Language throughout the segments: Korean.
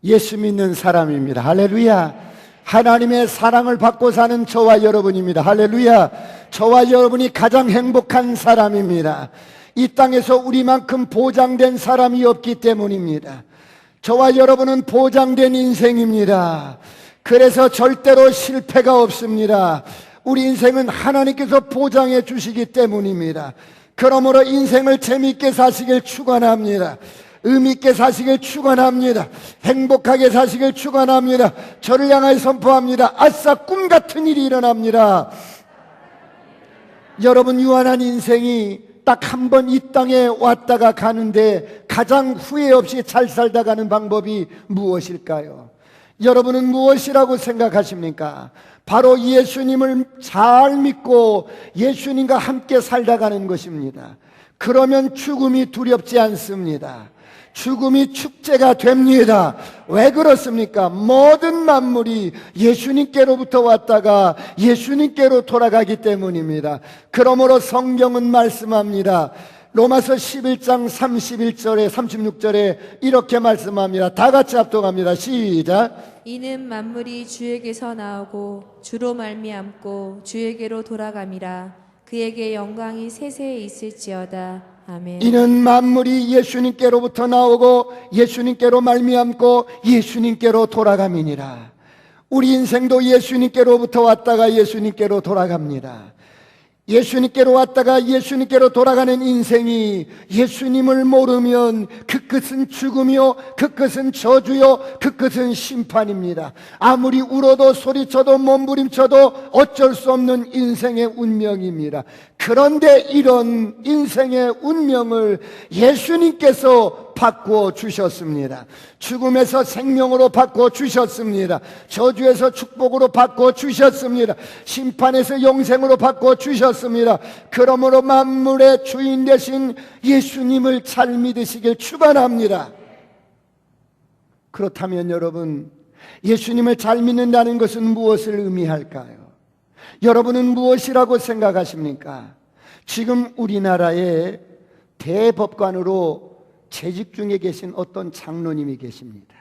예수 믿는 사람입니다. 할렐루야. 하나님의 사랑을 받고 사는 저와 여러분입니다. 할렐루야. 저와 여러분이 가장 행복한 사람입니다. 이 땅에서 우리만큼 보장된 사람이 없기 때문입니다. 저와 여러분은 보장된 인생입니다. 그래서 절대로 실패가 없습니다. 우리 인생은 하나님께서 보장해 주시기 때문입니다. 그러므로 인생을 재미있게 사시길 축원합니다. 의미있게 사시길 축원합니다. 행복하게 사시길 축원합니다. 저를 향하여 선포합니다. 아싸, 꿈같은 일이 일어납니다. 여러분, 유한한 인생이 딱 한 번 이 땅에 왔다가 가는데 가장 후회 없이 잘 살다 가는 방법이 무엇일까요? 여러분은 무엇이라고 생각하십니까? 바로 예수님을 잘 믿고 예수님과 함께 살다 가는 것입니다. 그러면 죽음이 두렵지 않습니다. 죽음이 축제가 됩니다. 왜 그렇습니까? 모든 만물이 예수님께로부터 왔다가 예수님께로 돌아가기 때문입니다. 그러므로 성경은 말씀합니다. 로마서 11장 31절에 36절에 이렇게 말씀합니다. 다 같이 합독합니다. 시작. 이는 만물이 주에게서 나오고 주로 말미암고 주에게로 돌아감이라. 그에게 영광이 세세에 있을지어다. 아멘. 이는 만물이 예수님께로부터 나오고 예수님께로 말미암고 예수님께로 돌아감이니라. 우리 인생도 예수님께로부터 왔다가 예수님께로 돌아갑니다. 예수님께로 왔다가 예수님께로 돌아가는 인생이 예수님을 모르면 그 끝은 죽음이요, 그 끝은 저주요, 그 끝은 심판입니다. 아무리 울어도 소리쳐도 몸부림쳐도 어쩔 수 없는 인생의 운명입니다. 그런데 이런 인생의 운명을 예수님께서 바꾸어 주셨습니다. 죽음에서 생명으로 바꾸어 주셨습니다. 저주에서 축복으로 바꾸어 주셨습니다. 심판에서 영생으로 바꾸어 주셨습니다. 그러므로 만물의 주인 되신 예수님을 잘 믿으시길 축원합니다. 그렇다면 여러분, 예수님을 잘 믿는다는 것은 무엇을 의미할까요? 여러분은 무엇이라고 생각하십니까? 지금 우리나라의 대법관으로 재직 중에 계신 어떤 장로님이 계십니다.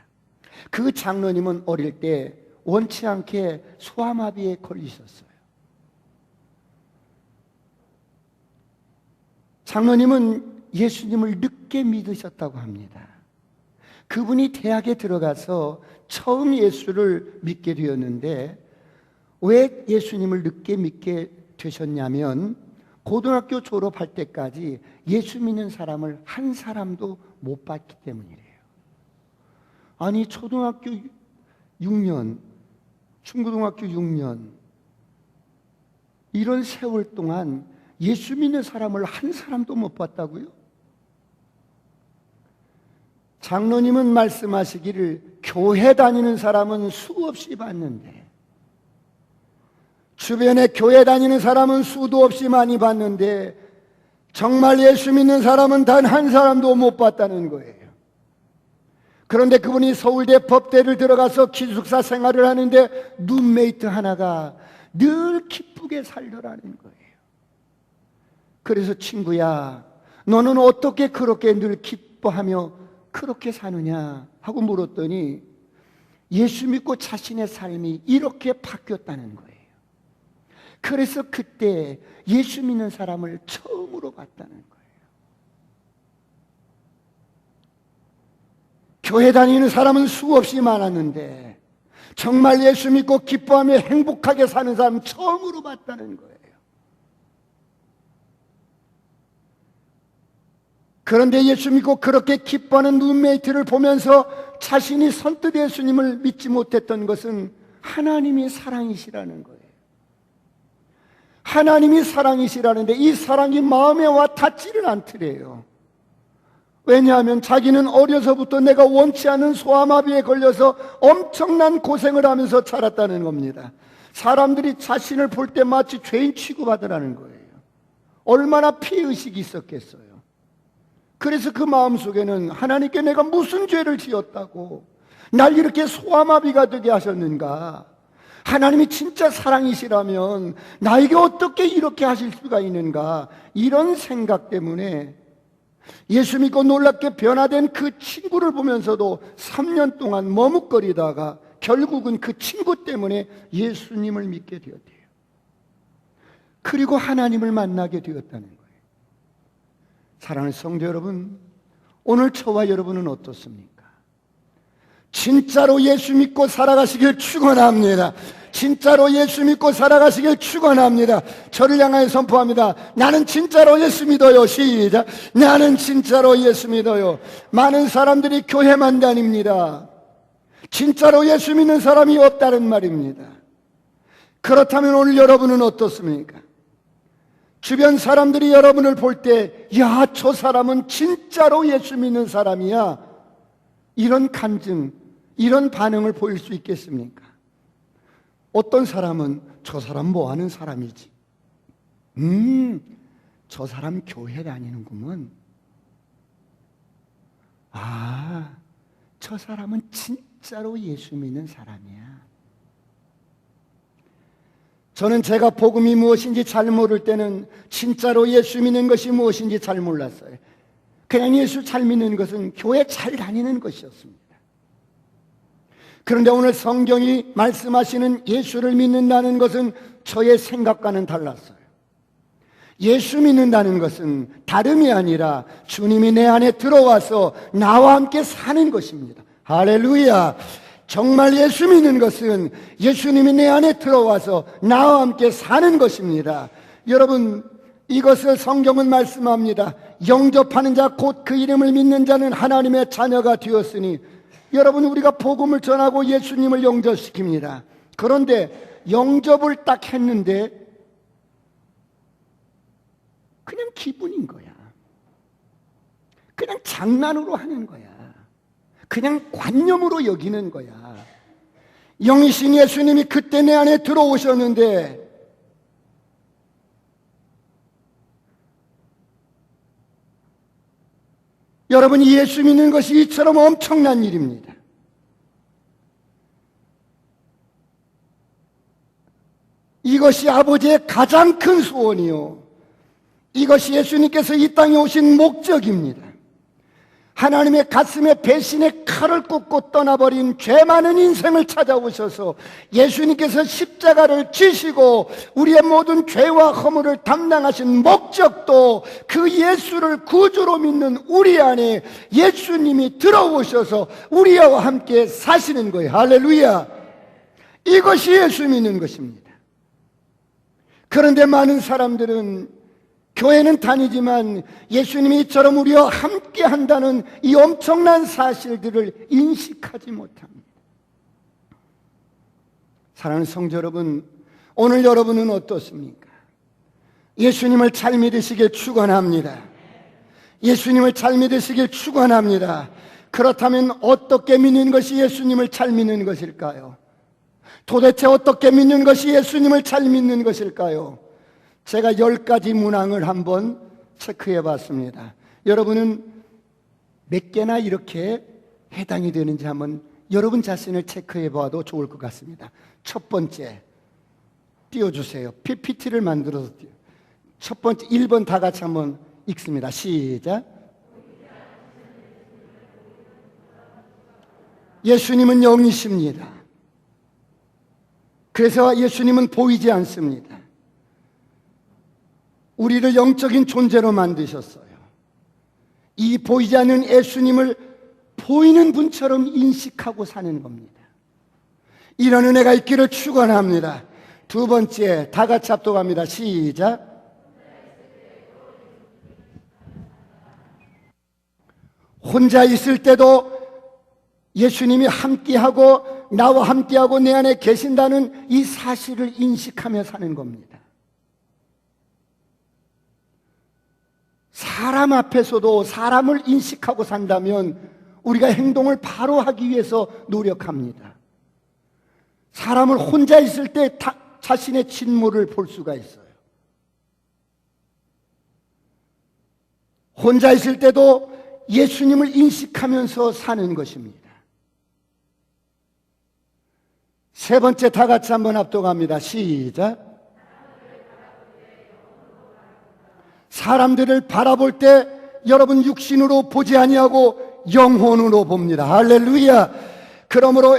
그 장로님은 어릴 때 원치 않게 소아마비에 걸리셨어요. 장로님은 예수님을 늦게 믿으셨다고 합니다. 그분이 대학에 들어가서 처음 예수를 믿게 되었는데 왜 예수님을 늦게 믿게 되셨냐면 고등학교 졸업할 때까지 예수 믿는 사람을 한 사람도 못 봤기 때문이래요. 아니, 초등학교 6년, 중고등학교 6년 이런 세월 동안 예수 믿는 사람을 한 사람도 못 봤다고요? 장로님은 말씀하시기를 교회 다니는 사람은 수없이 봤는데, 주변에 교회 다니는 사람은 수도 없이 많이 봤는데 정말 예수 믿는 사람은 단 한 사람도 못 봤다는 거예요. 그런데 그분이 서울대 법대를 들어가서 기숙사 생활을 하는데 룸메이트 하나가 늘 기쁘게 살더라는 거예요. 그래서 친구야, 너는 어떻게 그렇게 늘 기뻐하며 그렇게 사느냐 하고 물었더니 예수 믿고 자신의 삶이 이렇게 바뀌었다는 거예요. 그래서 그때 예수 믿는 사람을 처음으로 봤다는 거예요. 교회 다니는 사람은 수없이 많았는데 정말 예수 믿고 기뻐하며 행복하게 사는 사람 처음으로 봤다는 거예요. 그런데 예수 믿고 그렇게 기뻐하는 룸메이트를 보면서 자신이 선뜻 예수님을 믿지 못했던 것은 하나님이 사랑이시라는 거예요. 하나님이 사랑이시라는데 이 사랑이 마음에 와 닿지를 않더래요. 왜냐하면 자기는 어려서부터 내가 원치 않은 소아마비에 걸려서 엄청난 고생을 하면서 자랐다는 겁니다. 사람들이 자신을 볼 때 마치 죄인 취급하더라는 거예요. 얼마나 피해의식이 있었겠어요. 그래서 그 마음속에는 하나님께 내가 무슨 죄를 지었다고 날 이렇게 소아마비가 되게 하셨는가, 하나님이 진짜 사랑이시라면 나에게 어떻게 이렇게 하실 수가 있는가, 이런 생각 때문에 예수 믿고 놀랍게 변화된 그 친구를 보면서도 3년 동안 머뭇거리다가 결국은 그 친구 때문에 예수님을 믿게 되었대요. 그리고 하나님을 만나게 되었다는 거예요. 사랑하는 성도 여러분, 오늘 저와 여러분은 어떻습니까? 진짜로 예수 믿고 살아가시길 축원합니다. 진짜로 예수 믿고 살아가시길 축원합니다. 저를 향하여 선포합니다. 나는 진짜로 예수 믿어요. 시작. 나는 진짜로 예수 믿어요. 많은 사람들이 교회만 다닙니다. 진짜로 예수 믿는 사람이 없다는 말입니다. 그렇다면 오늘 여러분은 어떻습니까? 주변 사람들이 여러분을 볼 때, 야, 저 사람은 진짜로 예수 믿는 사람이야, 이런 간증, 이런 반응을 보일 수 있겠습니까? 어떤 사람은 저 사람 뭐 하는 사람이지? 저 사람 교회 다니는구먼. 아, 저 사람은 진짜로 예수 믿는 사람이야. 저는 제가 복음이 무엇인지 잘 모를 때는 진짜로 예수 믿는 것이 무엇인지 잘 몰랐어요. 그냥 예수 잘 믿는 것은 교회 잘 다니는 것이었습니다. 그런데 오늘 성경이 말씀하시는 예수를 믿는다는 것은 저의 생각과는 달랐어요. 예수 믿는다는 것은 다름이 아니라 주님이 내 안에 들어와서 나와 함께 사는 것입니다. 할렐루야! 정말 예수 믿는 것은 예수님이 내 안에 들어와서 나와 함께 사는 것입니다. 여러분, 이것을 성경은 말씀합니다. 영접하는 자 곧 그 이름을 믿는 자는 하나님의 자녀가 되었으니, 여러분, 우리가 복음을 전하고 예수님을 영접시킵니다. 그런데 영접을 딱 했는데 그냥 기분인 거야. 그냥 장난으로 하는 거야. 그냥 관념으로 여기는 거야. 영이신 예수님이 그때 내 안에 들어오셨는데 여러분이 예수 믿는 것이 이처럼 엄청난 일입니다. 이것이 아버지의 가장 큰 소원이요, 이것이 예수님께서 이 땅에 오신 목적입니다. 하나님의 가슴에 배신의 칼을 꽂고 떠나버린 죄 많은 인생을 찾아오셔서 예수님께서 십자가를 지시고 우리의 모든 죄와 허물을 담당하신 목적도 그 예수를 구주로 믿는 우리 안에 예수님이 들어오셔서 우리와 함께 사시는 거예요. 할렐루야! 이것이 예수 믿는 것입니다. 그런데 많은 사람들은 교회는 다니지만 예수님이 이처럼 우리와 함께 한다는 이 엄청난 사실들을 인식하지 못합니다. 사랑하는 성도 여러분, 오늘 여러분은 어떻습니까? 예수님을 잘 믿으시길 축원합니다. 예수님을 잘 믿으시길 축원합니다. 그렇다면 어떻게 믿는 것이 예수님을 잘 믿는 것일까요? 도대체 어떻게 믿는 것이 예수님을 잘 믿는 것일까요? 제가 10가지 문항을 한번 체크해 봤습니다. 여러분은 몇 개나 이렇게 해당이 되는지 한번 여러분 자신을 체크해 봐도 좋을 것 같습니다. 첫 번째, 띄워주세요. PPT를 만들어서 띄워. 첫 번째, 1번 다 같이 한번 읽습니다. 시작. 예수님은 영이십니다. 그래서 예수님은 보이지 않습니다. 우리를 영적인 존재로 만드셨어요. 이 보이지 않는 예수님을 보이는 분처럼 인식하고 사는 겁니다. 이런 은혜가 있기를 축원합니다. 두 번째, 다 같이 합독합니다. 시작. 혼자 있을 때도 예수님이 함께하고 나와 함께하고 내 안에 계신다는 이 사실을 인식하며 사는 겁니다. 사람 앞에서도 사람을 인식하고 산다면 우리가 행동을 바로 하기 위해서 노력합니다. 사람을 혼자 있을 때 자신의 진모를 볼 수가 있어요. 혼자 있을 때도 예수님을 인식하면서 사는 것입니다. 세 번째, 다 같이 한번 합독합니다. 시작. 사람들을 바라볼 때 여러분 육신으로 보지 아니하고 영혼으로 봅니다. 할렐루야. 그러므로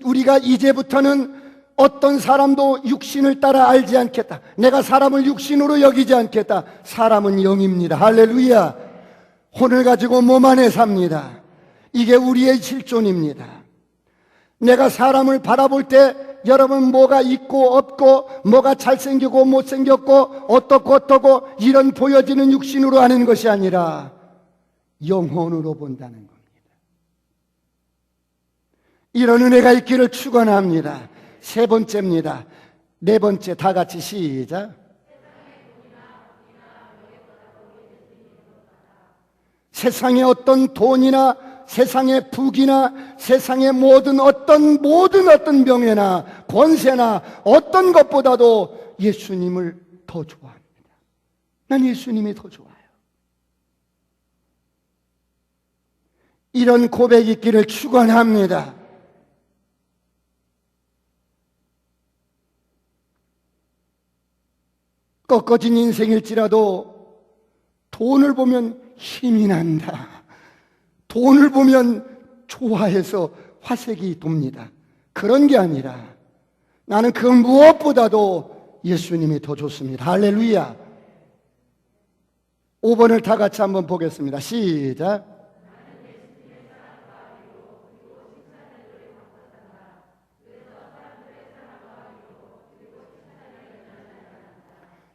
우리가 이제부터는 어떤 사람도 육신을 따라 알지 않겠다. 내가 사람을 육신으로 여기지 않겠다. 사람은 영입니다. 할렐루야. 혼을 가지고 몸 안에 삽니다. 이게 우리의 실존입니다. 내가 사람을 바라볼 때 여러분 뭐가 있고 없고 뭐가 잘생기고 못생겼고 어떻고 이런 보여지는 육신으로 하는 것이 아니라 영혼으로 본다는 겁니다. 이런 은혜가 있기를 축원합니다. 세 번째입니다. 네 번째 다 같이 시작. 세상의 어떤 돈이나 세상의 부귀나 세상의 모든 어떤 명예나 권세나 어떤 것보다도 예수님을 더 좋아합니다. 난 예수님이 더 좋아요. 이런 고백이 있기를 축원합니다. 꺾어진 인생일지라도 돈을 보면 힘이 난다. 돈을 보면 좋아해서 화색이 돕니다. 그런 게 아니라 나는 그 무엇보다도 예수님이 더 좋습니다. 할렐루야. 5번을 다 같이 한번 보겠습니다. 시작.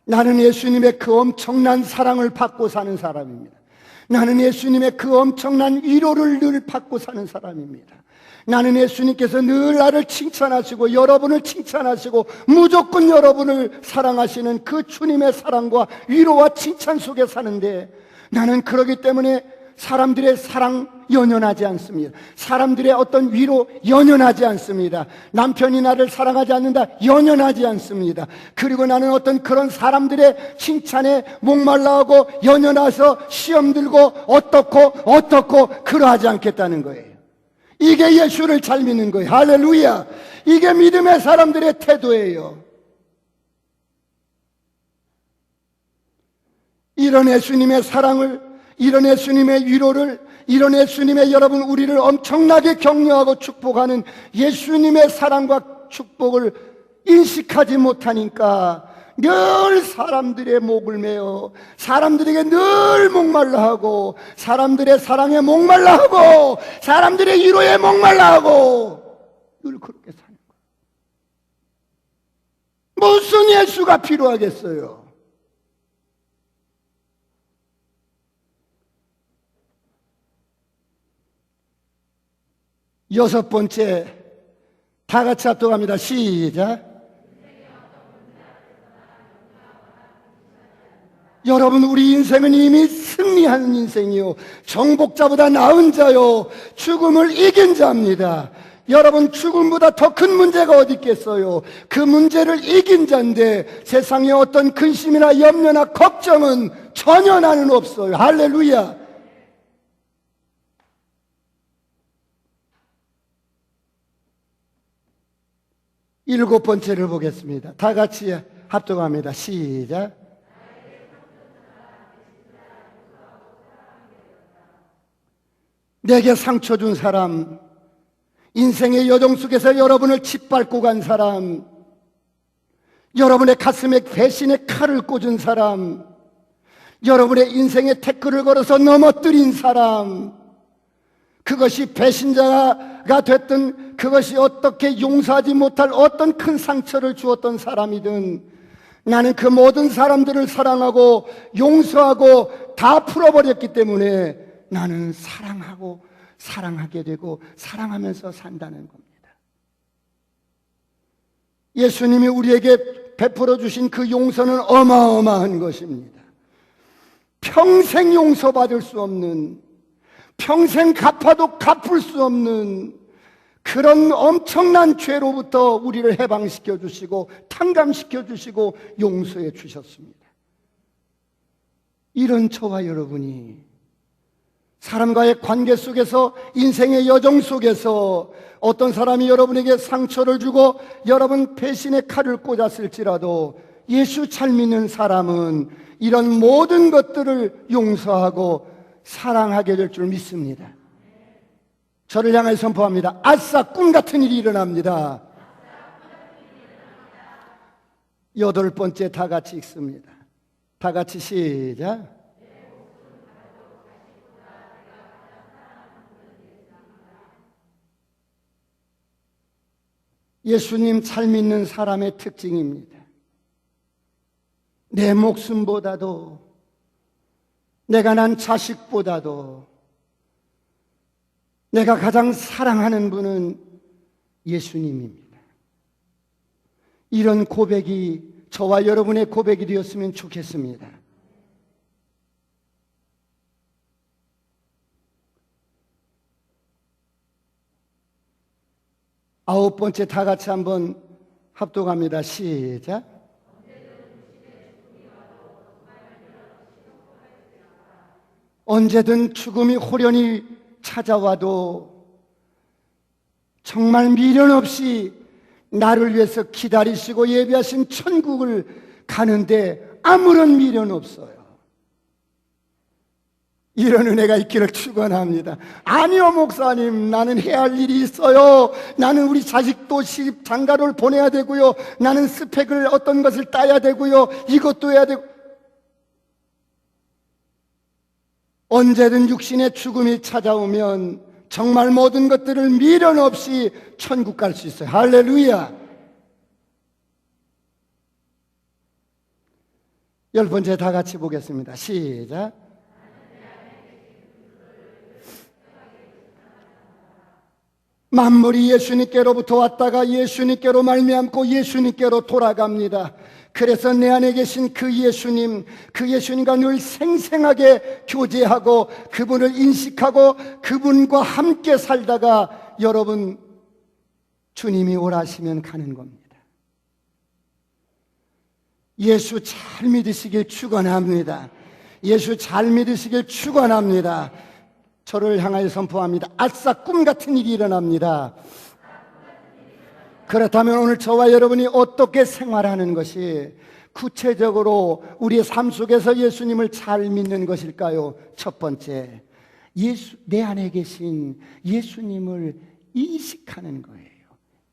나는 예수님의 그 엄청난 사랑을 받고 사는 사람입니다. 나는 예수님의 그 엄청난 위로를 늘 받고 사는 사람입니다. 나는 예수님께서 늘 나를 칭찬하시고 여러분을 칭찬하시고 무조건 여러분을 사랑하시는 그 주님의 사랑과 위로와 칭찬 속에 사는데 나는 그러기 때문에 사람들의 사랑 연연하지 않습니다. 사람들의 어떤 위로 연연하지 않습니다. 남편이 나를 사랑하지 않는다 연연하지 않습니다. 그리고 나는 어떤 그런 사람들의 칭찬에 목말라하고 연연해서 시험 들고 어떻고 그러하지 않겠다는 거예요. 이게 예수를 잘 믿는 거예요. 할렐루야. 이게 믿음의 사람들의 태도예요. 이런 예수님의 사랑을, 이런 예수님의 위로를, 이런 예수님의 여러분 우리를 엄청나게 격려하고 축복하는 예수님의 사랑과 축복을 인식하지 못하니까 늘 사람들의 목을 메어 사람들에게 늘 목말라하고 사람들의 사랑에 목말라하고 사람들의 위로에 목말라하고 늘 그렇게 사는 거예요. 무슨 예수가 필요하겠어요? 여섯 번째 다 같이 합독합니다. 시작. 여러분 우리 인생은 이미 승리하는 인생이요 정복자보다 나은 자요 죽음을 이긴 자입니다. 여러분 죽음보다 더 큰 문제가 어디 있겠어요? 그 문제를 이긴 자인데 세상에 어떤 근심이나 염려나 걱정은 전혀 나는 없어요. 할렐루야. 일곱 번째를 보겠습니다. 다 같이 합독합니다. 시작. 내게 상처 준 사람, 인생의 여정 속에서 여러분을 짓밟고 간 사람, 여러분의 가슴에 배신의 칼을 꽂은 사람, 여러분의 인생의 태클을 걸어서 넘어뜨린 사람, 그것이 배신자가 됐든 그것이 어떻게 용서하지 못할 어떤 큰 상처를 주었던 사람이든 나는 그 모든 사람들을 사랑하고 용서하고 다 풀어버렸기 때문에 나는 사랑하고 사랑하게 되고 사랑하면서 산다는 겁니다. 예수님이 우리에게 베풀어 주신 그 용서는 어마어마한 것입니다. 평생 용서받을 수 없는, 평생 갚아도 갚을 수 없는 그런 엄청난 죄로부터 우리를 해방시켜 주시고 탕감시켜 주시고 용서해 주셨습니다. 이런 저와 여러분이 사람과의 관계 속에서 인생의 여정 속에서 어떤 사람이 여러분에게 상처를 주고 여러분 배신의 칼을 꽂았을지라도 예수 잘 믿는 사람은 이런 모든 것들을 용서하고 사랑하게 될 줄 믿습니다. 저를 향해 선포합니다. 아싸, 꿈 같은 일이 일어납니다. 8번째 다 같이 읽습니다. 다 같이 시작. 예수님 잘 믿는 사람의 특징입니다. 내 목숨보다도, 내가 난 자식보다도 내가 가장 사랑하는 분은 예수님입니다. 이런 고백이 저와 여러분의 고백이 되었으면 좋겠습니다. 아홉 번째 다 같이 한번 합독합니다. 시작. 언제든 죽음이 호련히 찾아와도 정말 미련 없이 나를 위해서 기다리시고 예비하신 천국을 가는데 아무런 미련 없어요. 이런 은혜가 있기를 축원합니다. 아니요 목사님, 나는 해야 할 일이 있어요. 나는 우리 자식도 시집 장가를 보내야 되고요. 나는 스펙을 어떤 것을 따야 되고요. 이것도 해야 되고. 언제든 육신의 죽음이 찾아오면 정말 모든 것들을 미련 없이 천국 갈 수 있어요. 할렐루야. 10번째 다 같이 보겠습니다. 시작. 만물이 예수님께로부터 왔다가 예수님께로 말미암고 예수님께로 돌아갑니다. 그래서 내 안에 계신 그 예수님과 늘 생생하게 교제하고 그분을 인식하고 그분과 함께 살다가 여러분 주님이 오라시면 가는 겁니다. 예수 잘 믿으시길 축원합니다. 예수 잘 믿으시길 축원합니다. 저를 향하여 선포합니다. 아싸, 꿈 같은 일이 일어납니다. 그렇다면 오늘 저와 여러분이 어떻게 생활하는 것이 구체적으로 우리의 삶 속에서 예수님을 잘 믿는 것일까요? 첫 번째, 내 안에 계신 예수님을 인식하는 거예요.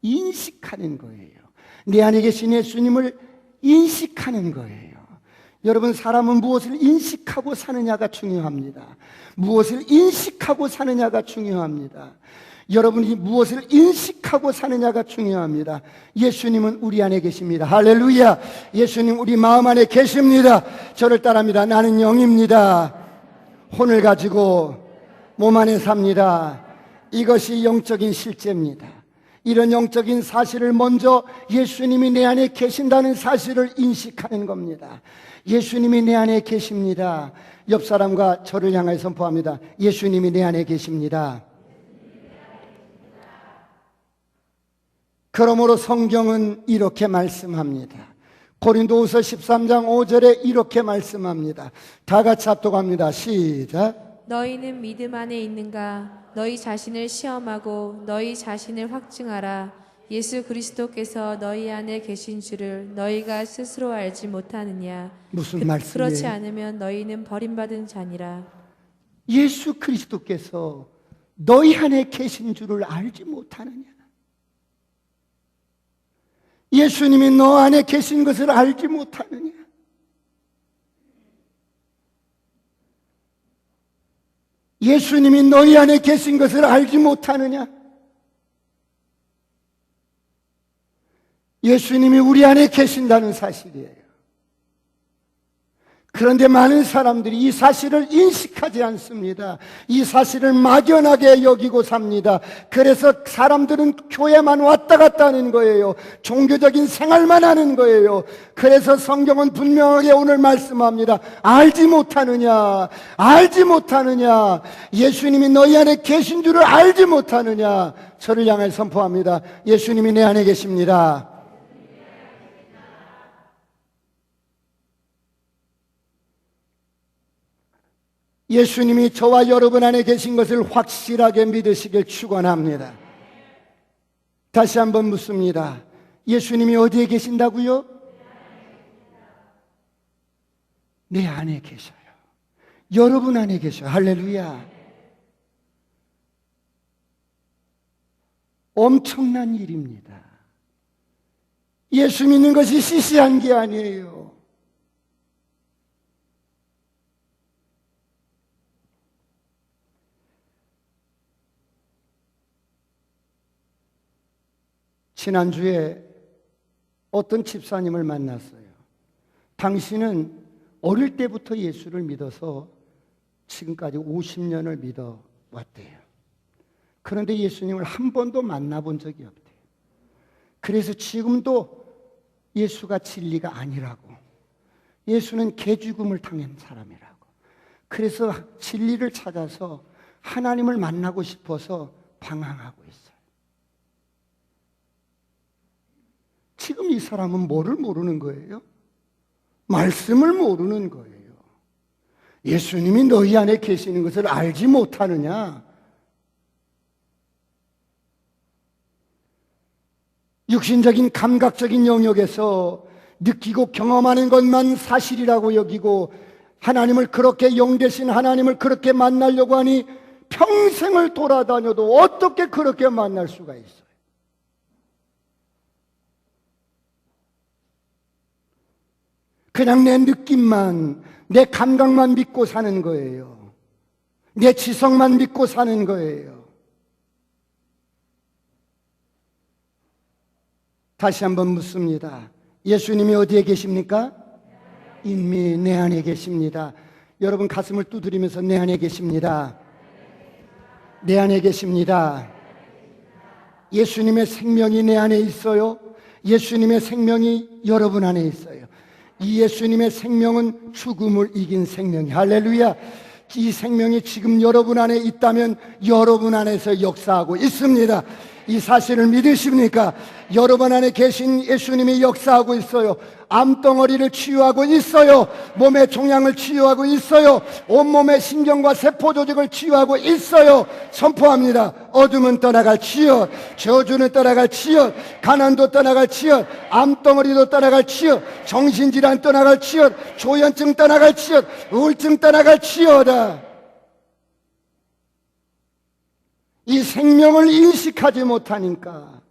인식하는 거예요. 내 안에 계신 예수님을 인식하는 거예요. 여러분, 사람은 무엇을 인식하고 사느냐가 중요합니다. 무엇을 인식하고 사느냐가 중요합니다. 여러분이 무엇을 인식하고 사느냐가 중요합니다. 예수님은 우리 안에 계십니다. 할렐루야. 예수님 우리 마음 안에 계십니다. 저를 따라합니다. 나는 영입니다. 혼을 가지고 몸 안에 삽니다. 이것이 영적인 실제입니다. 이런 영적인 사실을 먼저 예수님이 내 안에 계신다는 사실을 인식하는 겁니다. 예수님이 내 안에 계십니다. 옆 사람과 저를 향하여 선포합니다. 예수님이 내 안에 계십니다. 그러므로 성경은 이렇게 말씀합니다. 고린도후서 13장 5절에 이렇게 말씀합니다. 다 같이 합독합니다. 시작. 너희는 믿음 안에 있는가? 너희 자신을 시험하고 너희 자신을 확증하라. 예수 그리스도께서 너희 안에 계신 줄을 너희가 스스로 알지 못하느냐? 무슨 말씀이에요? 그렇지 않으면 너희는 버림받은 자니라. 예수 그리스도께서 너희 안에 계신 줄을 알지 못하느냐? 예수님이 너 안에 계신 것을 알지 못하느냐? 예수님이 너희 안에 계신 것을 알지 못하느냐? 예수님이 우리 안에 계신다는 사실이에요. 그런데 많은 사람들이 이 사실을 인식하지 않습니다. 이 사실을 막연하게 여기고 삽니다. 그래서 사람들은 교회만 왔다 갔다 하는 거예요. 종교적인 생활만 하는 거예요. 그래서 성경은 분명하게 오늘 말씀합니다. 알지 못하느냐? 알지 못하느냐? 예수님이 너희 안에 계신 줄을 알지 못하느냐? 저를 향해 선포합니다. 예수님이 내 안에 계십니다. 예수님이 저와 여러분 안에 계신 것을 확실하게 믿으시길 축원합니다. 다시 한번 묻습니다. 예수님이 어디에 계신다고요? 내 안에 계셔요. 여러분 안에 계셔. 할렐루야. 엄청난 일입니다. 예수 믿는 것이 시시한 게 아니에요. 지난주에 어떤 집사님을 만났어요. 당신은 어릴 때부터 예수를 믿어서 지금까지 50년을 믿어왔대요. 그런데 예수님을 한 번도 만나본 적이 없대요. 그래서 지금도 예수가 진리가 아니라고, 예수는 개죽음을 당한 사람이라고, 그래서 진리를 찾아서 하나님을 만나고 싶어서 방황하고 있어요. 지금 이 사람은 뭐를 모르는 거예요? 말씀을 모르는 거예요. 예수님이 너희 안에 계시는 것을 알지 못하느냐? 육신적인 감각적인 영역에서 느끼고 경험하는 것만 사실이라고 여기고, 하나님을 그렇게, 영되신 하나님을 그렇게 만나려고 하니 평생을 돌아다녀도 어떻게 그렇게 만날 수가 있어요? 그냥 내 느낌만, 내 감각만 믿고 사는 거예요. 내 지성만 믿고 사는 거예요. 다시 한번 묻습니다. 예수님이 어디에 계십니까? 이미 내 안에 계십니다. 여러분 가슴을 두드리면서 내 안에 계십니다. 내 안에 계십니다. 예수님의 생명이 내 안에 있어요. 예수님의 생명이 여러분 안에 있어요. 이 예수님의 생명은 죽음을 이긴 생명이, 할렐루야. 이 생명이 지금 여러분 안에 있다면 여러분 안에서 역사하고 있습니다. 이 사실을 믿으십니까? 여러분 안에 계신 예수님이 역사하고 있어요. 암덩어리를 치유하고 있어요. 몸의 종양을 치유하고 있어요. 온몸의 신경과 세포 조직을 치유하고 있어요. 선포합니다. 어둠은 떠나갈 치유, 저주는 떠나갈 치유, 가난도 떠나갈 치유, 암덩어리도 떠나갈 치유, 정신질환 떠나갈 치유, 조현증 떠나갈 치유, 우울증 떠나갈 치유다. 이 생명을 인식하지 못하니까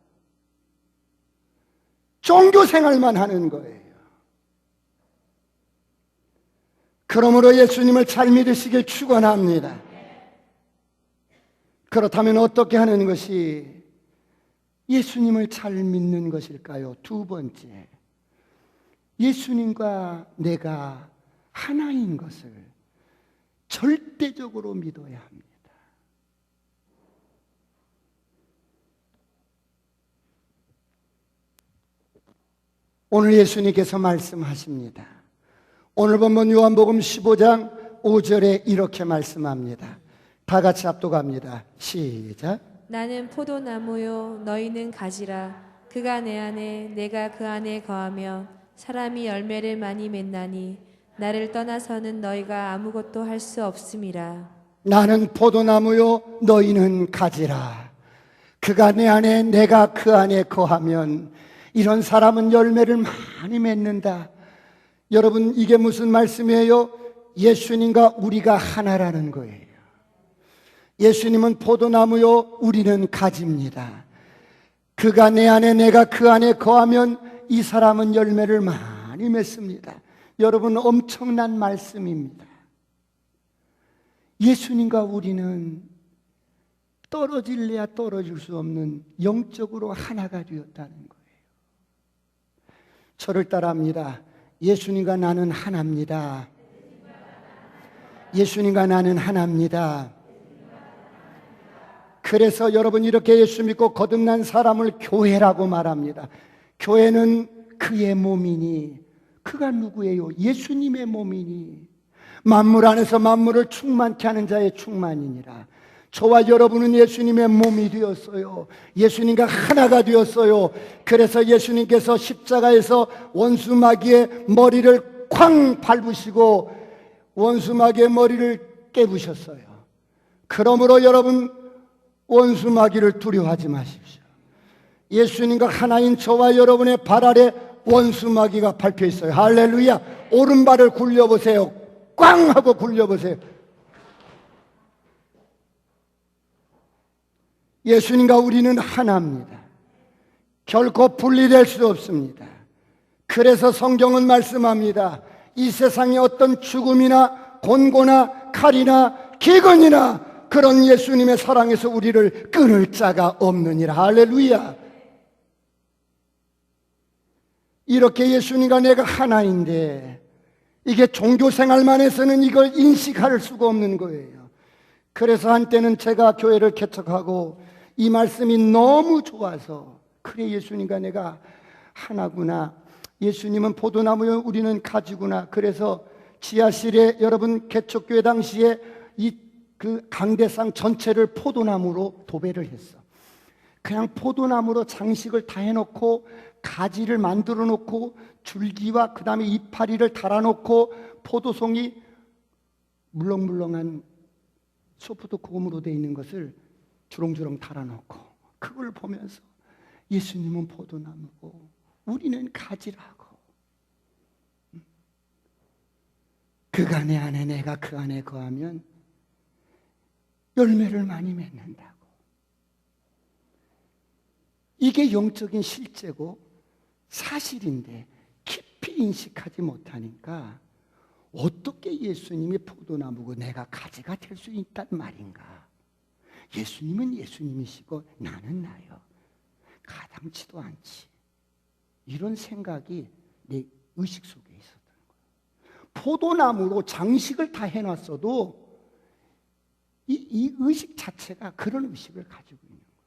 종교 생활만 하는 거예요. 그러므로 예수님을 잘 믿으시길 축원합니다. 그렇다면 어떻게 하는 것이 예수님을 잘 믿는 것일까요? 두 번째, 예수님과 내가 하나인 것을 절대적으로 믿어야 합니다. 오늘 예수님께서 말씀하십니다. 오늘 본문 요한복음 15장 5절에 이렇게 말씀합니다. 다 같이 압독합니다. 시작. 나는 포도나무요 너희는 가지라. 그가 내 안에 내가 그 안에 거하며 사람이 열매를 많이 맺나니 나를 떠나서는 너희가 아무것도 할 수 없음이라. 나는 포도나무요 너희는 가지라. 그가 내 안에 내가 그 안에 거하면 이런 사람은 열매를 많이 맺는다. 여러분, 이게 무슨 말씀이에요? 예수님과 우리가 하나라는 거예요. 예수님은 포도나무요, 우리는 가지입니다. 그가 내 안에 내가 그 안에 거하면 이 사람은 열매를 많이 맺습니다. 여러분, 엄청난 말씀입니다. 예수님과 우리는 떨어질래야 떨어질 수 없는 영적으로 하나가 되었다는 거예요. 저를 따라합니다. 예수님과 나는 하나입니다. 예수님과 나는 하나입니다. 그래서 여러분, 이렇게 예수 믿고 거듭난 사람을 교회라고 말합니다. 교회는 그의 몸이니, 그가 누구예요? 예수님의 몸이니, 만물 안에서 만물을 충만케 하는 자의 충만이니라. 저와 여러분은 예수님의 몸이 되었어요. 예수님과 하나가 되었어요. 그래서 예수님께서 십자가에서 원수마귀의 머리를 쾅 밟으시고 원수마귀의 머리를 깨부셨어요. 그러므로 여러분, 원수마귀를 두려워하지 마십시오. 예수님과 하나인 저와 여러분의 발 아래 원수마귀가 밟혀 있어요. 할렐루야. 오른발을 굴려보세요. 꽝 하고 굴려보세요. 예수님과 우리는 하나입니다. 결코 분리될 수 없습니다. 그래서 성경은 말씀합니다. 이 세상에 어떤 죽음이나 곤고나 칼이나 기근이나 그런 예수님의 사랑에서 우리를 끊을 자가 없느니라. 할렐루야. 이렇게 예수님과 내가 하나인데 이게 종교생활만 해서는 이걸 인식할 수가 없는 거예요. 그래서 한때는 제가 교회를 개척하고 이 말씀이 너무 좋아서 그래 예수님과 내가 하나구나. 예수님은 포도나무요 우리는 가지구나. 그래서 지하실에 여러분 개척교회 당시에 그 강대상 전체를 포도나무로 도배를 했어. 그냥 포도나무로 장식을 다 해놓고 가지를 만들어 놓고 줄기와 그 다음에 이파리를 달아놓고 포도송이 물렁물렁한 소프트 고무로 되어 있는 것을 주렁주렁 달아놓고 그걸 보면서 예수님은 포도나무고 우리는 가지라고. 그가 내 안에 내가 그 안에 거하면 열매를 많이 맺는다고. 이게 영적인 실제고 사실인데 깊이 인식하지 못하니까 어떻게 예수님이 포도나무고 내가 가지가 될 수 있단 말인가. 예수님은 예수님이시고 나는 나요. 가당치도 않지. 이런 생각이 내 의식 속에 있었던 거예요. 포도나무로 장식을 다 해놨어도 이 의식 자체가 그런 의식을 가지고 있는 거예요.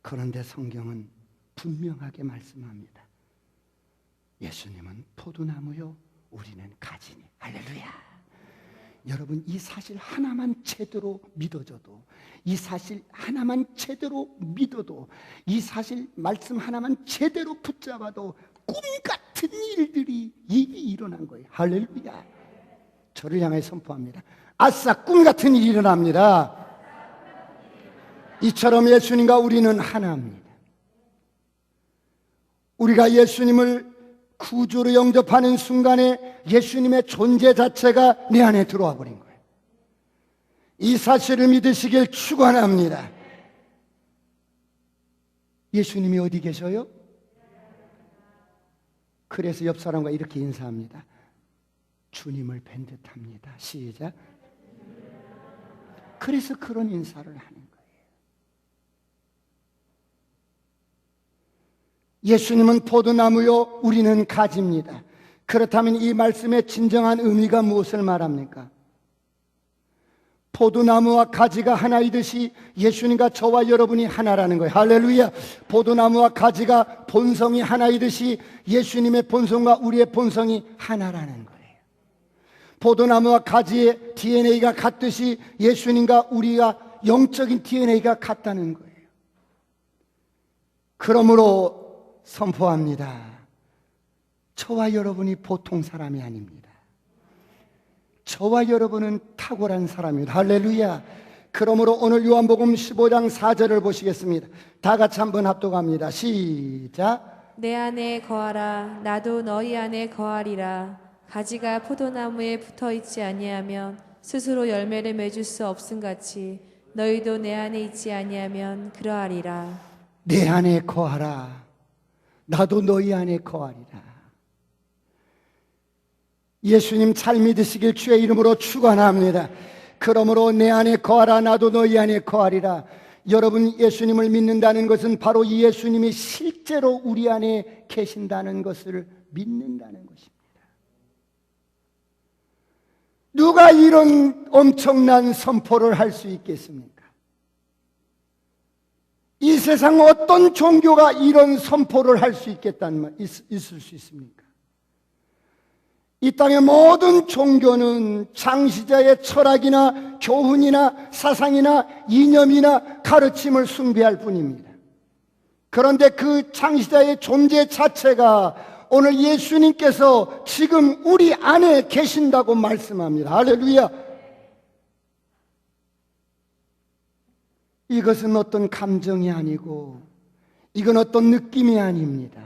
그런데 성경은 분명하게 말씀합니다. 예수님은 포도나무요 우리는 가지니. 할렐루야. 여러분 이 사실 하나만 제대로 믿어져도 이 사실 하나만 제대로 믿어도 이 사실 말씀 하나만 제대로 붙잡아도 꿈같은 일들이 이미 일어난 거예요. 할렐루야. 저를 향해 선포합니다. 아싸 꿈같은 일이 일어납니다. 이처럼 예수님과 우리는 하나입니다. 우리가 예수님을 구주로 영접하는 순간에 예수님의 존재 자체가 내 안에 들어와 버린 거예요. 이 사실을 믿으시길 축원합니다. 예수님이 어디 계셔요? 그래서 옆 사람과 이렇게 인사합니다. 주님을 뵌 듯합니다. 시작. 그래서 그런 인사를 하는 거예요. 예수님은 포도나무요 우리는 가지입니다. 그렇다면 이 말씀의 진정한 의미가 무엇을 말합니까? 포도나무와 가지가 하나이듯이 예수님과 저와 여러분이 하나라는 거예요. 할렐루야. 포도나무와 가지가 본성이 하나이듯이 예수님의 본성과 우리의 본성이 하나라는 거예요. 포도나무와 가지의 DNA가 같듯이 예수님과 우리가 영적인 DNA가 같다는 거예요. 그러므로 선포합니다. 저와 여러분이 보통 사람이 아닙니다. 저와 여러분은 탁월한 사람입니다. 할렐루야. 그러므로 오늘 요한복음 15장 4절을 보시겠습니다. 다 같이 한번 합독합니다. 시작. 내 안에 거하라 나도 너희 안에 거하리라. 가지가 포도나무에 붙어 있지 아니하면 스스로 열매를 맺을 수 없음같이 너희도 내 안에 있지 아니하면 그러하리라. 내 안에 거하라 나도 너희 안에 거하리라. 예수님 잘 믿으시길 주의 이름으로 축원합니다. 그러므로 내 안에 거하라 나도 너희 안에 거하리라. 여러분 예수님을 믿는다는 것은 바로 이 예수님이 실제로 우리 안에 계신다는 것을 믿는다는 것입니다. 누가 이런 엄청난 선포를 할 수 있겠습니까? 이 세상 어떤 종교가 이런 선포를 할 수 있을 수 있습니까? 이 땅의 모든 종교는 창시자의 철학이나 교훈이나 사상이나 이념이나 가르침을 숭배할 뿐입니다. 그런데 그 창시자의 존재 자체가 오늘 예수님께서 지금 우리 안에 계신다고 말씀합니다. 할렐루야. 이것은 어떤 감정이 아니고 이건 어떤 느낌이 아닙니다.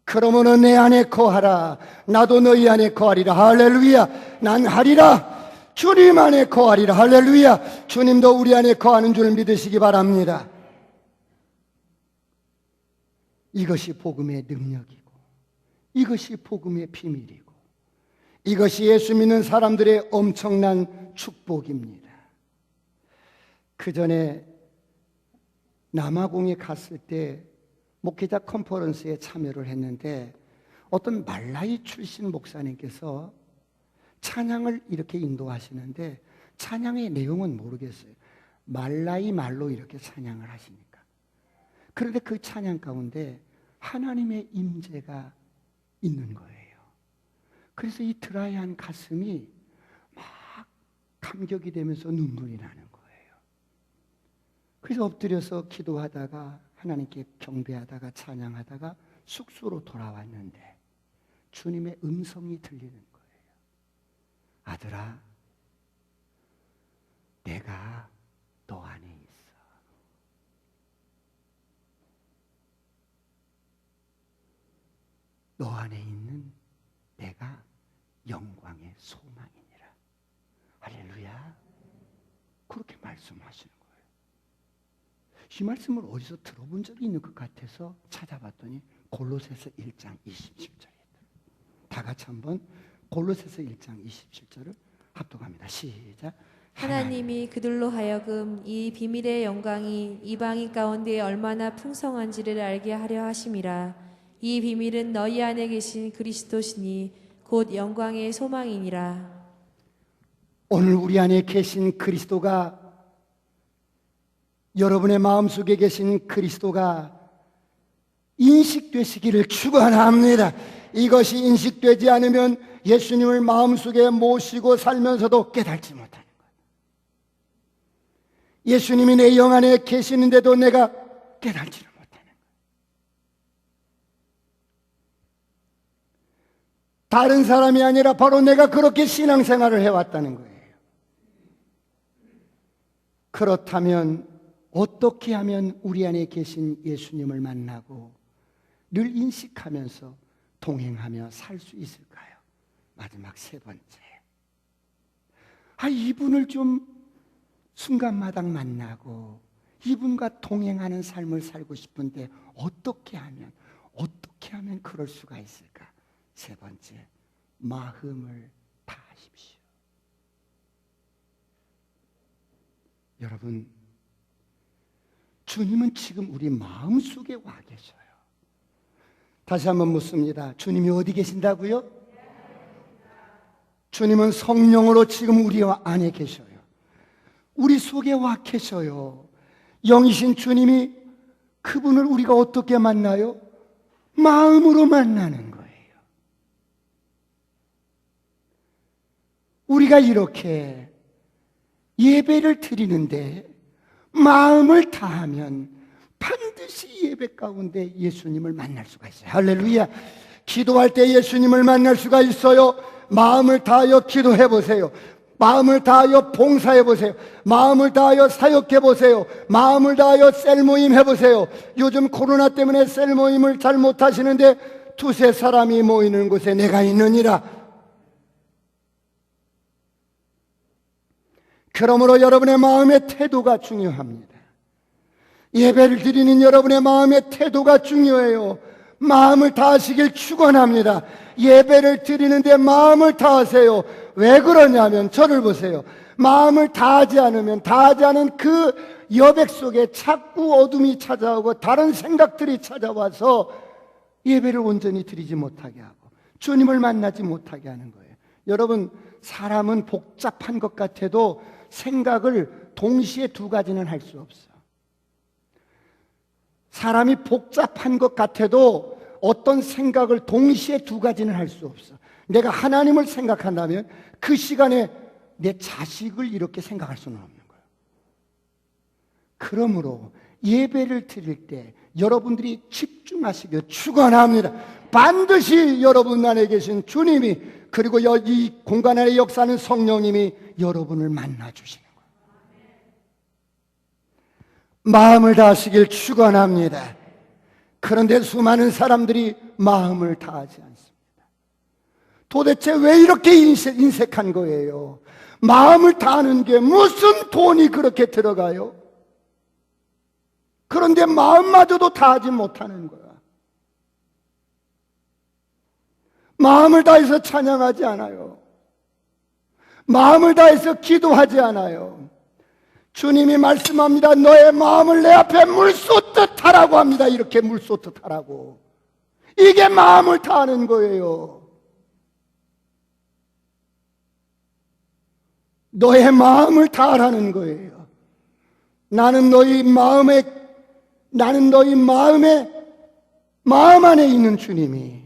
그러므로 내 안에 거하라. 나도 너희 안에 거하리라. 할렐루야. 난 하리라. 주님 안에 거하리라. 할렐루야. 주님도 우리 안에 거하는 줄 믿으시기 바랍니다. 이것이 복음의 능력이고, 이것이 복음의 비밀이고, 이것이 예수 믿는 사람들의 엄청난 축복입니다. 그 전에 남아공에 갔을 때 목회자 컨퍼런스에 참여를 했는데, 어떤 말라이 출신 목사님께서 찬양을 이렇게 인도하시는데 찬양의 내용은 모르겠어요. 말라이 말로 이렇게 찬양을 하시니까. 그런데 그 찬양 가운데 하나님의 임재가 있는 거예요. 그래서 이 드라이한 가슴이 막 감격이 되면서 눈물이 나는 거예요. 그래서 엎드려서 기도하다가 하나님께 경배하다가 찬양하다가 숙소로 돌아왔는데 주님의 음성이 들리는 거예요. 아들아, 내가 너 안에 있어. 너 안에 있는 내가 영광의 소망이니라. 할렐루야. 그렇게 말씀하시는 거예요. 이 말씀을 어디서 들어본 적이 있는 것 같아서 찾아봤더니 골로새서 1장 27절에 다 같이 한번 골로새서 1장 27절을 합독합니다. 시작. 하나님이 그들로 하여금 이 비밀의 영광이 이방인 가운데 얼마나 풍성한지를 알게 하려 하심이라. 이 비밀은 너희 안에 계신 그리스도시니 곧 영광의 소망이니라. 오늘 우리 안에 계신 그리스도가, 여러분의 마음속에 계신 그리스도가 인식되시기를 축원합니다. 이것이 인식되지 않으면 예수님을 마음속에 모시고 살면서도 깨닫지 못하는 거예요. 예수님이 내 영 안에 계시는데도 내가 깨닫지를 못하는 거예요. 다른 사람이 아니라 바로 내가 그렇게 신앙생활을 해왔다는 거예요. 그렇다면 어떻게 하면 우리 안에 계신 예수님을 만나고 늘 인식하면서 동행하며 살 수 있을까요? 마지막 세 번째. 이분을 좀 순간마당 만나고 이분과 동행하는 삶을 살고 싶은데 어떻게 하면 그럴 수가 있을까? 세 번째, 마음을 다하십시오. 여러분, 주님은 지금 우리 마음속에 와 계셔요. 다시 한번 묻습니다. 주님이 어디 계신다고요? 주님은 성령으로 지금 우리 안에 계셔요. 우리 속에 와 계셔요. 영이신 주님이, 그분을 우리가 어떻게 만나요? 마음으로 만나는 거예요. 우리가 이렇게 예배를 드리는데 마음을 다하면 반드시 예배 가운데 예수님을 만날 수가 있어요. 할렐루야. 기도할 때 예수님을 만날 수가 있어요. 마음을 다하여 기도해 보세요. 마음을 다하여 봉사해 보세요. 마음을 다하여 사역해 보세요. 마음을 다하여 셀모임 해보세요. 요즘 코로나 때문에 셀모임을 잘 못하시는데 두세 사람이 모이는 곳에 내가 있느니라. 그러므로 여러분의 마음의 태도가 중요합니다. 예배를 드리는 여러분의 마음의 태도가 중요해요. 마음을 다하시길 축원합니다. 예배를 드리는데 마음을 다하세요. 왜 그러냐면 저를 보세요. 마음을 다하지 않으면 다하지 않은 그 여백 속에 자꾸 어둠이 찾아오고 다른 생각들이 찾아와서 예배를 온전히 드리지 못하게 하고 주님을 만나지 못하게 하는 거예요. 여러분, 사람은 복잡한 것 같아도 생각을 동시에 두 가지는 할 수 없어. 사람이 복잡한 것 같아도 어떤 생각을 동시에 두 가지는 할 수 없어. 내가 하나님을 생각한다면 그 시간에 내 자식을 이렇게 생각할 수는 없는 거예요. 그러므로 예배를 드릴 때 여러분들이 집중하시길 축원합니다. 반드시 여러분 안에 계신 주님이, 그리고 이 공간 안에 역사하는 성령님이 여러분을 만나 주시는 거예요. 마음을 다하시길 축원합니다. 그런데 수많은 사람들이 마음을 다하지 않습니다. 도대체 왜 이렇게 인색한 거예요? 마음을 다하는 게 무슨 돈이 그렇게 들어가요? 그런데 마음마저도 다하지 못하는 거야. 마음을 다해서 찬양하지 않아요. 마음을 다해서 기도하지 않아요. 주님이 말씀합니다. 너의 마음을 내 앞에 물 쏟듯 하라고 합니다. 이렇게 물 쏟듯 하라고. 이게 마음을 다하는 거예요. 너의 마음을 다하라는 거예요. 나는 너희 마음 안에 있는 주님이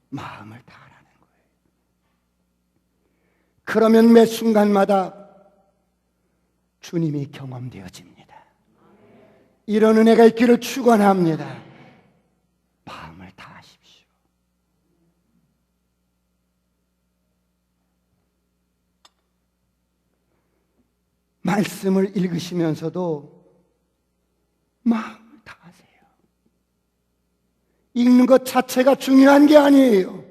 마음을 다하라는 거예요. 그러면 매 순간마다 주님이 경험되어집니다. 이런 은혜가 있기를 축원합니다. 마음을 다하십시오. 말씀을 읽으시면서도 마음을 다하세요. 읽는 것 자체가 중요한 게 아니에요.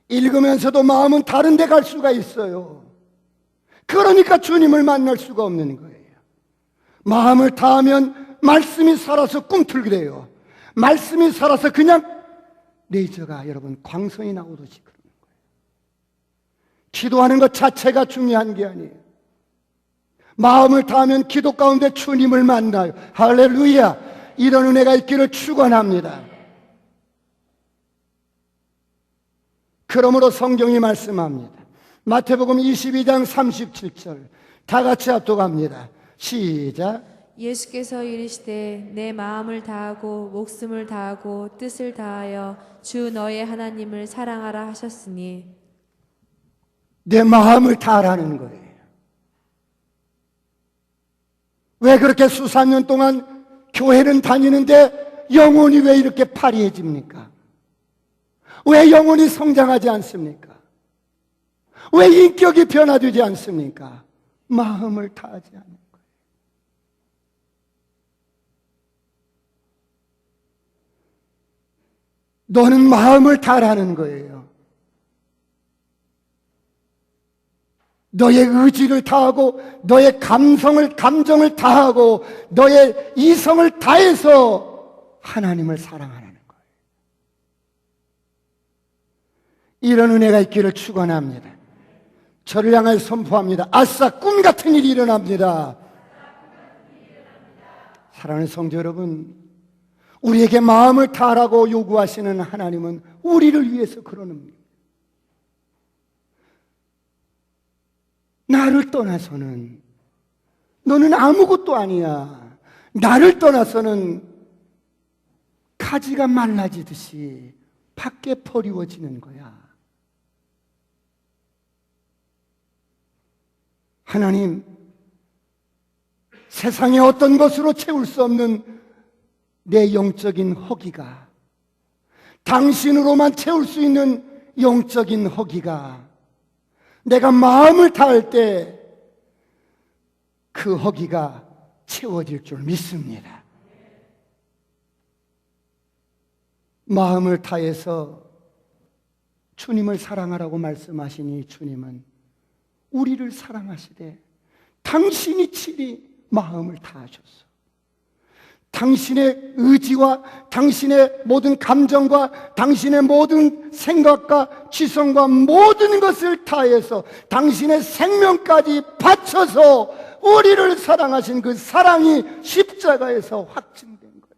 읽으면서도 마음은 다른 데 갈 수가 있어요. 그러니까 주님을 만날 수가 없는 거예요. 마음을 다하면 말씀이 살아서 꿈틀게 돼요. 말씀이 살아서 그냥 레이저가 여러분 광선이 나오듯이 그러는 거예요. 기도하는 것 자체가 중요한 게 아니에요. 마음을 다하면 기도 가운데 주님을 만나요. 할렐루야. 이런 은혜가 있기를 축원합니다. 그러므로 성경이 말씀합니다. 마태복음 22장 37절 다 같이 합독합니다. 시작. 예수께서 이르시되 내 마음을 다하고 목숨을 다하고 뜻을 다하여 주 너의 하나님을 사랑하라 하셨으니. 내 마음을 다하라는 거예요. 왜 그렇게 수사년 동안 교회는 다니는데 영혼이 왜 이렇게 파리해집니까? 왜 영혼이 성장하지 않습니까? 왜 인격이 변화되지 않습니까? 마음을 다하지 않는 거예요. 너는 마음을 다하라는 거예요. 너의 의지를 다하고 너의 감정을 다하고 너의 이성을 다해서 하나님을 사랑하라는 거예요. 이런 은혜가 있기를 축원합니다. 저를 향하여 선포합니다. 아싸, 꿈 같은 일이 일어납니다. 사랑하는 성도 여러분, 우리에게 마음을 다하라고 요구하시는 하나님은 우리를 위해서 그러는 겁니다. 나를 떠나서는 너는 아무것도 아니야. 나를 떠나서는 가지가 말라지듯이 밖에 버리워지는 거야. 하나님, 세상의 어떤 것으로 채울 수 없는 내 영적인 허기가, 당신으로만 채울 수 있는 영적인 허기가 내가 마음을 다할 때 그 허기가 채워질 줄 믿습니다. 마음을 다해서 주님을 사랑하라고 말씀하시니 주님은 우리를 사랑하시되 당신이 친히 마음을 다하셨어. 당신의 의지와 당신의 모든 감정과 당신의 모든 생각과 지성과 모든 것을 다해서 당신의 생명까지 바쳐서 우리를 사랑하신 그 사랑이 십자가에서 확증된 거예요.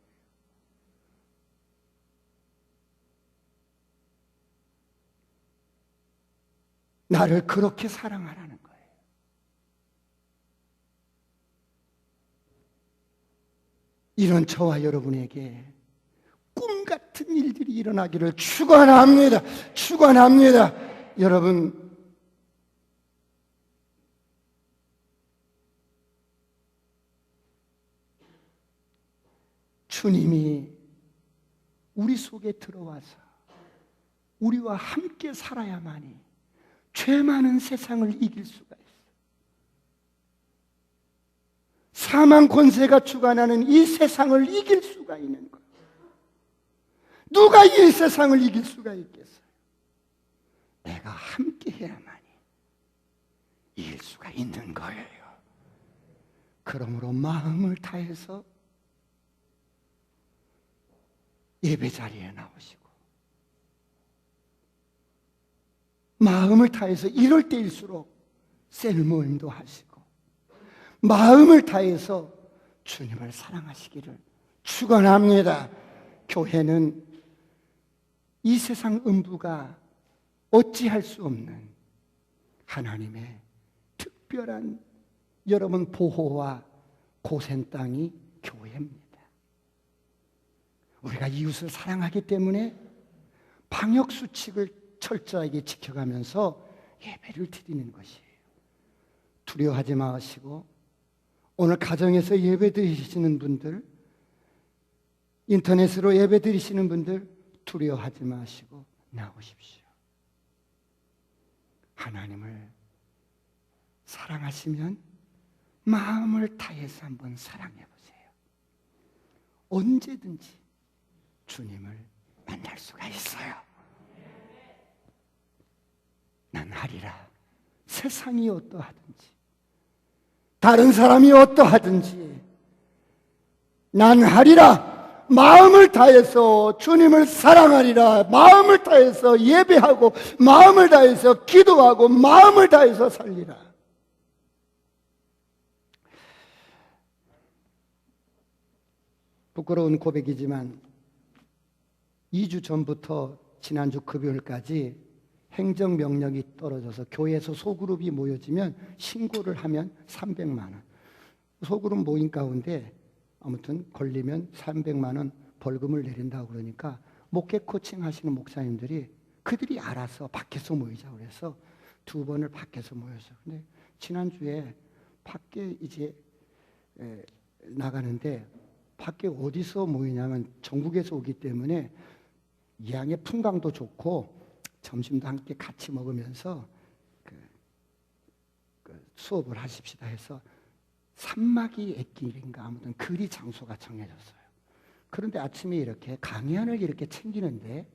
나를 그렇게 사랑하라는 거예요. 이런 저와 여러분에게 꿈 같은 일들이 일어나기를 축원합니다. 축원합니다. 여러분, 주님이 우리 속에 들어와서 우리와 함께 살아야만이 죄 많은 세상을 이길 수가 있어요. 사망 권세가 주관하는 이 세상을 이길 수가 있는 거예요. 누가 이 세상을 이길 수가 있겠어요? 내가 함께 해야만이 이길 수가 있는 거예요. 그러므로 마음을 다해서 예배 자리에 나오시고, 마음을 다해서 이럴 때일수록 셀 모임도 하시고, 마음을 다해서 주님을 사랑하시기를 축원합니다. 교회는 이 세상 음부가 어찌할 수 없는 하나님의 특별한 여러분 보호와 고센 땅이 교회입니다. 우리가 이웃을 사랑하기 때문에 방역수칙을 철저하게 지켜가면서 예배를 드리는 것이에요. 두려워하지 마시고, 오늘 가정에서 예배 드리시는 분들, 인터넷으로 예배 드리시는 분들 두려워하지 마시고 나오십시오. 하나님을 사랑하시면 마음을 다해서 한번 사랑해 보세요. 언제든지 주님을 만날 수가 있어요. 난 하리라. 세상이 어떠하든지, 다른 사람이 어떠하든지 난 하리라. 마음을 다해서 주님을 사랑하리라. 마음을 다해서 예배하고, 마음을 다해서 기도하고, 마음을 다해서 살리라. 부끄러운 고백이지만 2주 전부터 지난주 금요일까지 행정명령이 떨어져서 교회에서 소그룹이 모여지면 신고를 하면 300만 원. 소그룹 모임 가운데 아무튼 걸리면 300만 원 벌금을 내린다고 그러니까 목회 코칭 하시는 목사님들이 그들이 알아서 밖에서 모이자고 그래서 2번을 밖에서 모였어요. 근데 지난주에 밖에 이제 나가는데 밖에 어디서 모이냐면 전국에서 오기 때문에 양의 풍광도 좋고 점심도 함께 같이 먹으면서 수업을 하십시다 해서 산막이 애길인가 아무튼 그리 장소가 정해졌어요. 그런데 아침에 이렇게 강의안을 이렇게 챙기는데,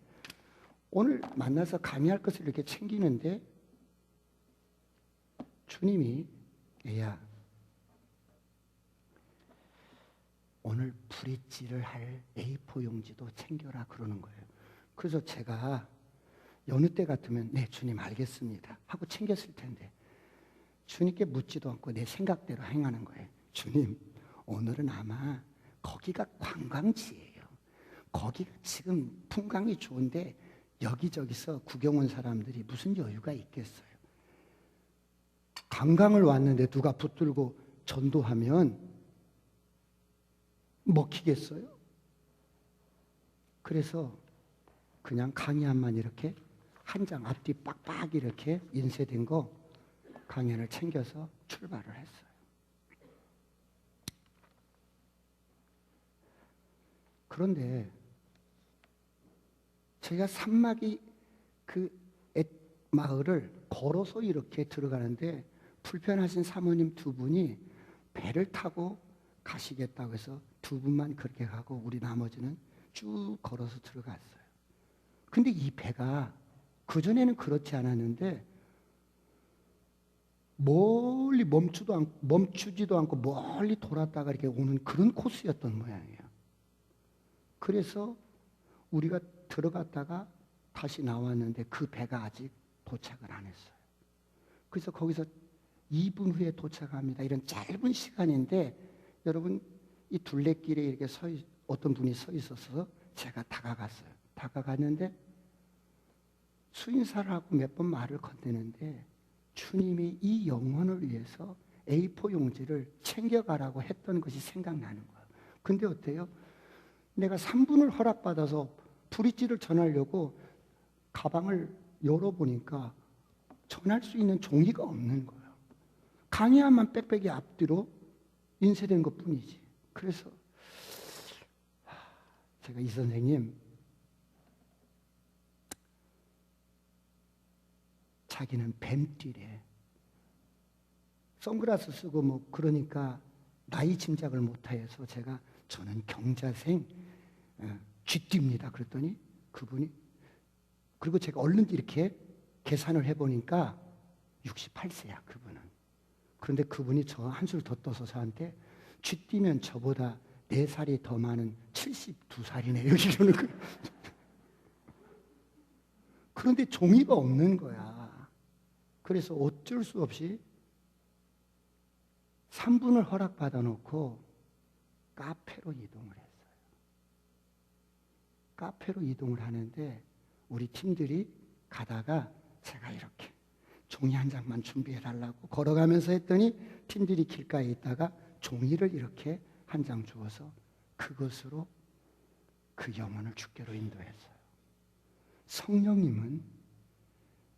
오늘 만나서 강의할 것을 이렇게 챙기는데 주님이 얘야 오늘 브릿지를 할 A4 용지도 챙겨라 그러는 거예요. 그래서 제가 여느 때 같으면 네 주님 알겠습니다 하고 챙겼을 텐데 주님께 묻지도 않고 내 생각대로 행하는 거예요. 주님, 오늘은 아마 거기가 관광지예요. 거기가 지금 풍광이 좋은데 여기저기서 구경 온 사람들이 무슨 여유가 있겠어요. 관광을 왔는데 누가 붙들고 전도하면 먹히겠어요? 그래서 그냥 강의안만 이렇게 한 장 앞뒤 빡빡 이렇게 인쇄된 거 강연을 챙겨서 출발을 했어요. 그런데 제가 산막이 그 마을을 걸어서 이렇게 들어가는데 불편하신 사모님 2분이 배를 타고 가시겠다고 해서 2분만 그렇게 가고 우리 나머지는 쭉 걸어서 들어갔어요. 근데 이 배가 그전에는 그렇지 않았는데 멀리 멈추지도 않고 멀리 돌았다가 이렇게 오는 그런 코스였던 모양이에요. 그래서 우리가 들어갔다가 다시 나왔는데 그 배가 아직 도착을 안 했어요. 그래서 거기서 2분 후에 도착합니다. 이런 짧은 시간인데 여러분 이 둘레길에 이렇게 어떤 분이 서 있어서 제가 다가갔어요. 다가갔는데 수인사를 하고 몇 번 말을 건네는데 주님이 이 영혼을 위해서 A4 용지를 챙겨가라고 했던 것이 생각나는 거예요. 근데 어때요? 내가 3분을 허락받아서 브릿지를 전하려고 가방을 열어보니까 전할 수 있는 종이가 없는 거예요. 강의안만 빽빽이 앞뒤로 인쇄된 것뿐이지. 그래서 제가 이 선생님 자기는 뱀띠래. 선글라스 쓰고 뭐 그러니까 나이 짐작을 못해서 제가 저는 경자생 쥐띠입니다. 그랬더니 그분이, 그리고 제가 얼른 이렇게 계산을 해보니까 68세야 그분은. 그런데 그분이 저 한술 더 떠서 저한테 쥐뛰면 저보다 4살이 더 많은 72살이네 이러는 거예요. 그런데 종이가 없는 거야. 그래서 어쩔 수 없이 3분을 허락받아 놓고 카페로 이동을 했어요. 카페로 이동을 하는데 우리 팀들이 가다가 제가 이렇게 종이 한 장만 준비해 달라고 걸어가면서 했더니 팀들이 길가에 있다가 종이를 이렇게 한 장 주어서 그것으로 그 영혼을 주께로 인도했어요. 성령님은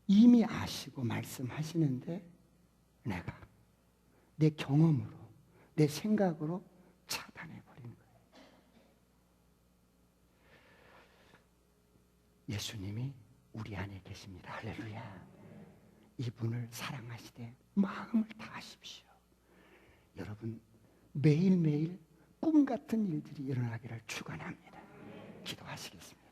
이미 아시고 말씀하시는데 내가 내 경험으로, 내 생각으로 차단해버린 거예요. 예수님이 우리 안에 계십니다. 할렐루야. 이분을 사랑하시되 마음을 다하십시오. 여러분 매일매일 꿈 같은 일들이 일어나기를 축원합니다. 기도하시겠습니다.